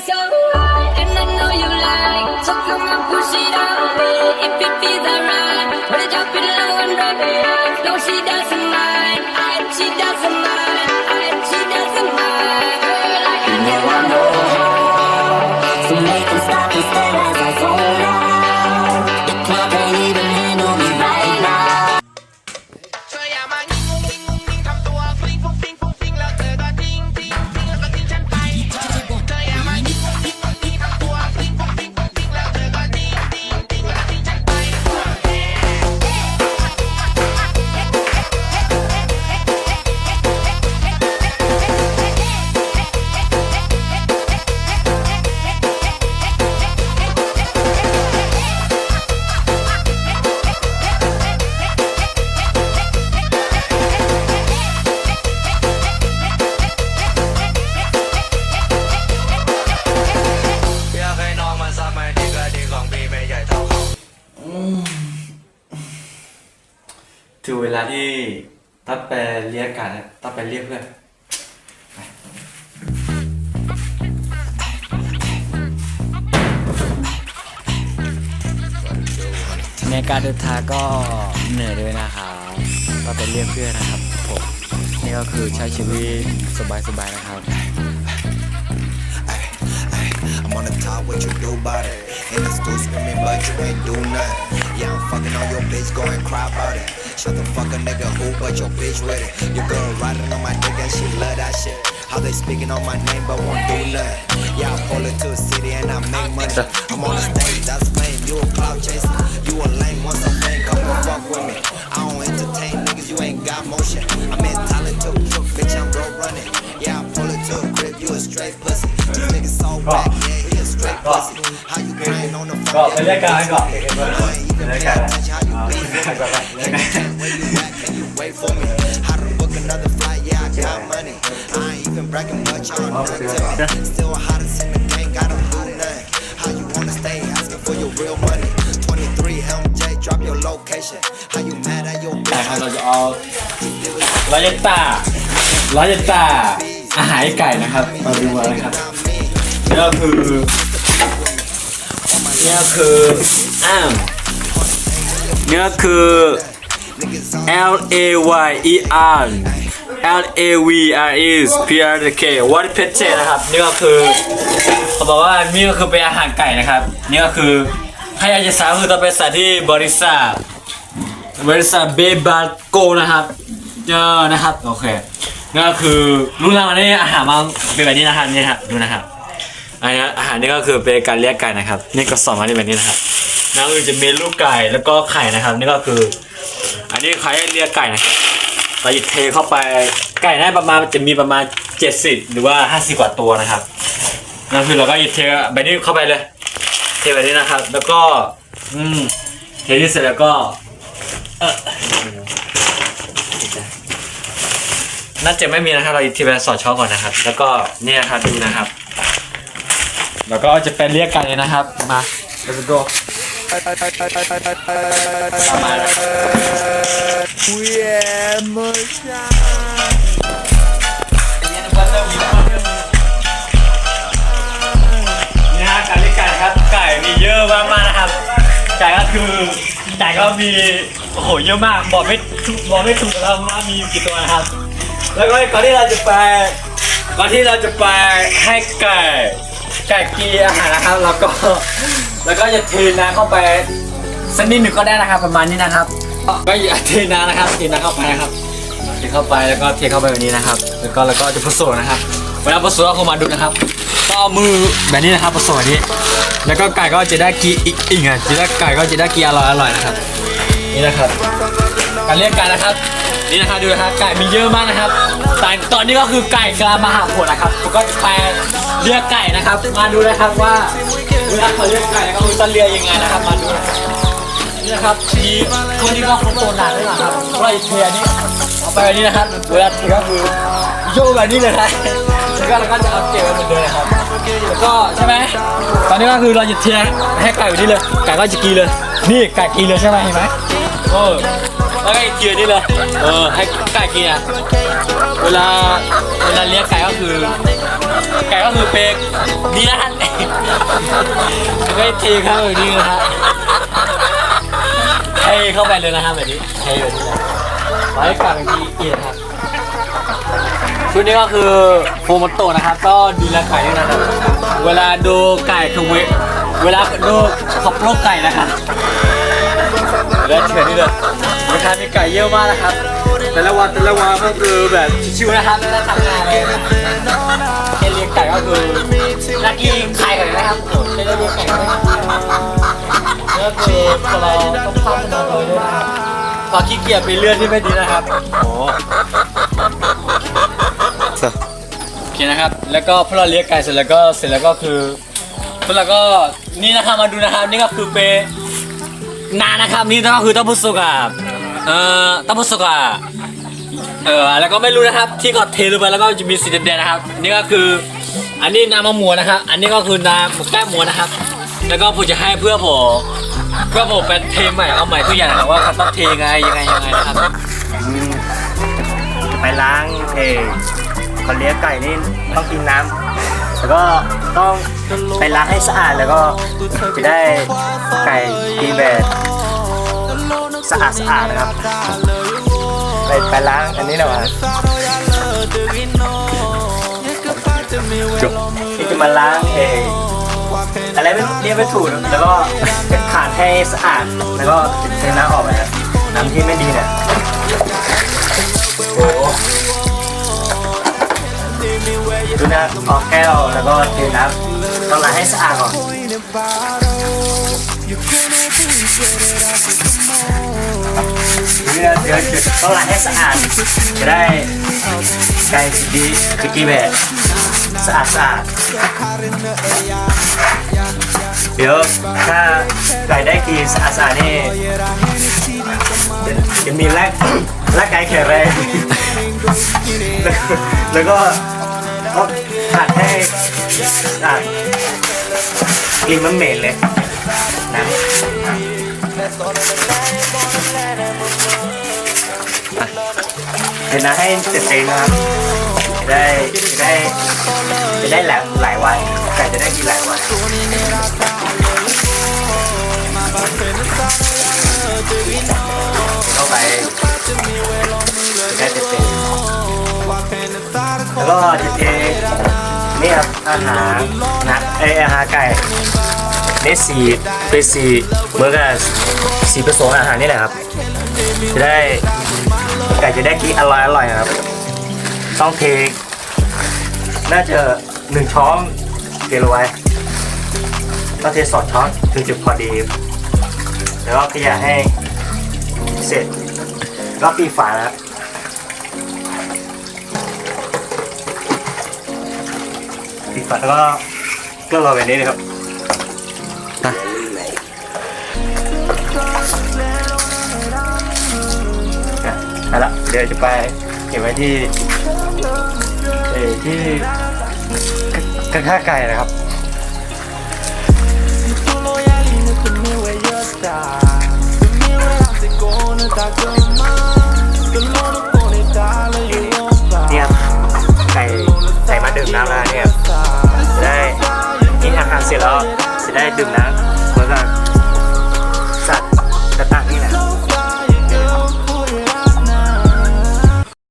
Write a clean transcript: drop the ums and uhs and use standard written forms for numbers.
so high, and I know you like. So come on, push it on me if it feels alright. Wanna drop it low and break it off. No, she doesn't mind. She doesn't mind. She doesn't mind. Girl, I can know I know how. So make it stop instead as I fall out. The club ain't even handle me right now. ช่วยอย่ามางิ้งงุ้งงิ้งงุ้งงิ้งทำตัวฟลิงฟุ้งฟิ้งฟุ้งฟิ้งแล้วเธอก็ทิ้งทิ้งทิ้งแล้วก็ทิ้งฉันไปเธออย่ามางิ้งงุ้งงิ้งงุ้งงิ้งทำตัวฟลิงฟุ้งฟิ้งฟุ้งฟิ้งแล้วเธอก็ทิ้งทิ้งทิ้งแล้วก็ทิ้งฉันไปอยากให้น้องมาซับไม่ดีก็ดีของพี่ไม่ใหญ่เท่าเขา ถึงเวลาที่ตัดไปเรียกกันตัดไปเรียกเพื่อนในการเดินทางก็เหนื่อยด้วยนะครับก็ไปเรียกเพื่อนนะครับผมนี่ก็คือใช้ชีวิตสบายๆนะครับ I'm on the top, what you do about it? In the stool screaming, but you ain't do nothing. Yeah, I'm fucking on your bitch, go and cry about it. Shut the fuck up, nigga, who but your bitch with it? Your girl riding on my dick and she love that shit. How they speaking on my name but won't do nothing. Yeah, I pull it to a city and I make money. I'm on the stage, that's fame. You a cloud chaser, you a lame. Want some fame, come and fuck with me. I don't entertain niggas, you ain't got motion. I'm in talent too, bitch, I'm road running. Yeah, I pull it to a crib, you a straight pussy. These niggas so whack, yeah, he a straight pussy. How you crying on the phone? ก็ไปเรียกกันก่อน I ain't even pay attention how you be for me. Where you at, can you wait for me? How to book another flight, yeah, I got money. I ain't even bragging much on nothing to me. Still hottest in the game, gotta do nothing. How you wanna stay asking for your real money? 23 MJ, drop your location. How you mad at your แต่ bitch? เราจะเอาร้อยตาอาหารไก่นะครับมาดูอะไรครับนี่ก็L A Y E R L A V R E P R K วัดเพชรเจนะครับนี่ก็คือเขาบอกว่านี่ก็คือเป็นอาหารไก่นะครับนี่ก็คือถ้าอยากจะสั่งคือต้องไปสั่งที่บริษัทเบบาโกนะครับนะครับโอเคนี่ก็คือรู้แล้ววันนี้อาหารมันเป็นแบบนี้นะครับนี่ครับดูนะครับอาหารนี่ก็คือเป็นการเลี้ยงไก่นะครับนี่ก็สอนมาในแบบนี้นะครับแล้วก็จะมีลูกไก่แล้วก็ไข่นะครับนี่ก็คืออันนี้ใครเลี้ยงไก่นะครับเราจะเทเข้าไปไก่ได้ประมาณจะมีประมาณ70หรือว่า50กว่าตัวนะครับนั่นคือเราก็จะเทแบบนี้เข้าไปเลยเทแบบนี้นะครับแล้วก็เทที่เสร็จแล้วก็น่าจะไม่มีนะครับเราทีไปสอดช้อนก่อนนะครับแล้วก็นี่นะครับดูนะครับแล้วก็จะเป็นเรียกกันเลยนะครับมา let's go ตามมาเลยนี่ฮะการเรียกไก่นะครับไก่มีเยอะมากๆนะครับไก่ก็คือไก่ก็มีโอ้โหเยอะมากบอกไม่ถูกแล้วว่ามีกี่ตัวนะครับแล้วก็ก่อนที่เราจะไปให้ไก่กินอาหารนะครับแล้วก็จะเทน้ำเข้าไปสักนิดหนึ่งก็ได้นะครับประมาณนี้นะครับก็อย่าเทน้ำนะครับเทน้ำเข้าไปนะครับเทเข้าไปแล้วก็เทเข้าไปแบบนี้นะครับแล้วก็จะผสมนะครับเวลาผสมก็เข้ามาดูนะครับก็เอามือแบบนี้นะครับผสมแบบนี้แล้วก็ไก่ก็จะได้กินอีกไก่ก็จะได้กินอร่อยนะครับนี่นะครับการเรียกไก่นะครับนี่นะครับดูนะครับไก่มีเยอะมากนะครับแต่ตอนนี้ก็คือไก่กำลังมาหาผลนะครับผมก็จะไปเรียกไก่นะครับมาดูนะครับว่าเวลาเขาเรียกไก่เขาจะเรียกยังไงนะครับมาดูนี่นะครับมีคนที่ก็เขาโตนานด้วยนะครับว่าเทียนี่เอาไปแบบนี้นะครับเวลาเทียก็คือโยกแบบนี้เลยนะแล้วก็จะเอาเก็บไว้เหมือนเดิมนะครับแล้วก็ใช่ไหมตอนนี้ก็คือเราจะเทียให้ไก่แบบนี้เลยไก่ก็จะกินเลยนี่ไก่กินเลยใช่ไหมเห็นไหม แล้วก็อีกเกียร์นี่เลยให้ไก่กินอ่ะเวลาเลี้ยงไก่ก็คือเป๊กนี่นะฮะไม่เทเข้าแบบนี้นะฮะให้เข้าไปเลยนะครับแบบนี้ให้แบบนี้เลยไว้ไก่บางทีเกียร์ครับชุดนี้ก็คือโฟมโตนะครับก็ดูแลไก่ด้วยนะครับเวลาดูไก่คือเวลาดูขับโลกไก่นะครับแล้วเฉยนี่เลยราคามีไก่เยอะมากนะครับแต่ละวันก็คือแบบชิวๆนะครับไม่ได้ทำงานเลยแค่เลี้ยงไก่ก็คือนักกินไข่กันนะครับแค่เลี้ยงไก่ก็คือเราต้องพัฒนาเลยด้วยนะครับพอขี้เกียจไปเลื่อนที่ไม่ดีนะครับโอ้โอเคนะครับแล้วก็พอเราเลี้ยงไก่เสร็จแล้วก็คือพวกเราก็นี่นะครับมาดูนะครับนี่ก็คือเปนานะครับนี่ก็คือเต้าหู้สุกอ่ะเต้าหู้สุกอ่ะแล้วก็ไม่รู้นะครับที่เขาเทลงไปแล้วก็จะมีสีแดงๆนะครับนี่ก็คืออันนี้น้ำมะม่วงนะครับอันนี้ก็คือน้ำแก้มม่วงนะครับแล้วก็ผมจะให้เพื่อผมเป็นเทใหม่เอาใหม่ทุกอย่างนะครับว่าเขาต้องเทยังไงนะครับ ไปล้างคนเลี้ยงไก่นี่ต้องกินน้ำแล้วก็ต้องไปล้างให้สะอาดแล้วก็จะได้ไก่กินแบบสะอาดนะครับไปล้างอันนี้หน่อยนี่จะมาล้างอะไรไม่เรียกไม่ถูกแล้วก็ขาดให้สะอาดแล้วก็เทน้ำออกไปนะน้ำที่ไม่ดีเนี่ยโอ้ดูนะออกแก้วแล้วก็เทน้ำต้องล้างให้สะอาดก่อนเดี๋ยวต้องล้างให้สะอาดจะได้ไก่ดีจะกินแบบสะอาดเดี๋ยวถ้าไก่ได้กินสะอาดนี่จะมีร่างกายแข็งแรงแล้วก็ผัดให้สะอาดกลิ่นมันเหม็นเลยนะเดี๋ยวนะให้เสร็จเองนะครับจะได้หลายวันไก่จะได้กินหลายวันเข้าไปได้เสร็จเองแล้วก็จะเทนี่ครับอาหารไก่นี่เป็นสีเหมือนกับสีผสมอาหารนี่แหละครับจะได้ไก่จะได้กินอร่อยครับต้องเทน่าจะ1 ช้อนเทลงไว้ต้องเท2 ช้อนถึงจะพอดีแล้วก็ขยะให้เสร็จก็ปิดฝาครับปิดฝาแล้วก็รอแบบนี้เลยครับเอาละเดี๋ยวจะไปเก็บไว้ที่กระทะไก่นะครับ เนี่ยไก่มาดื่มน้ำแล้วเนี่ยจะได้กินอาหารเสร็จแล้วจะได้ดื่มน้ำเหมือนกับ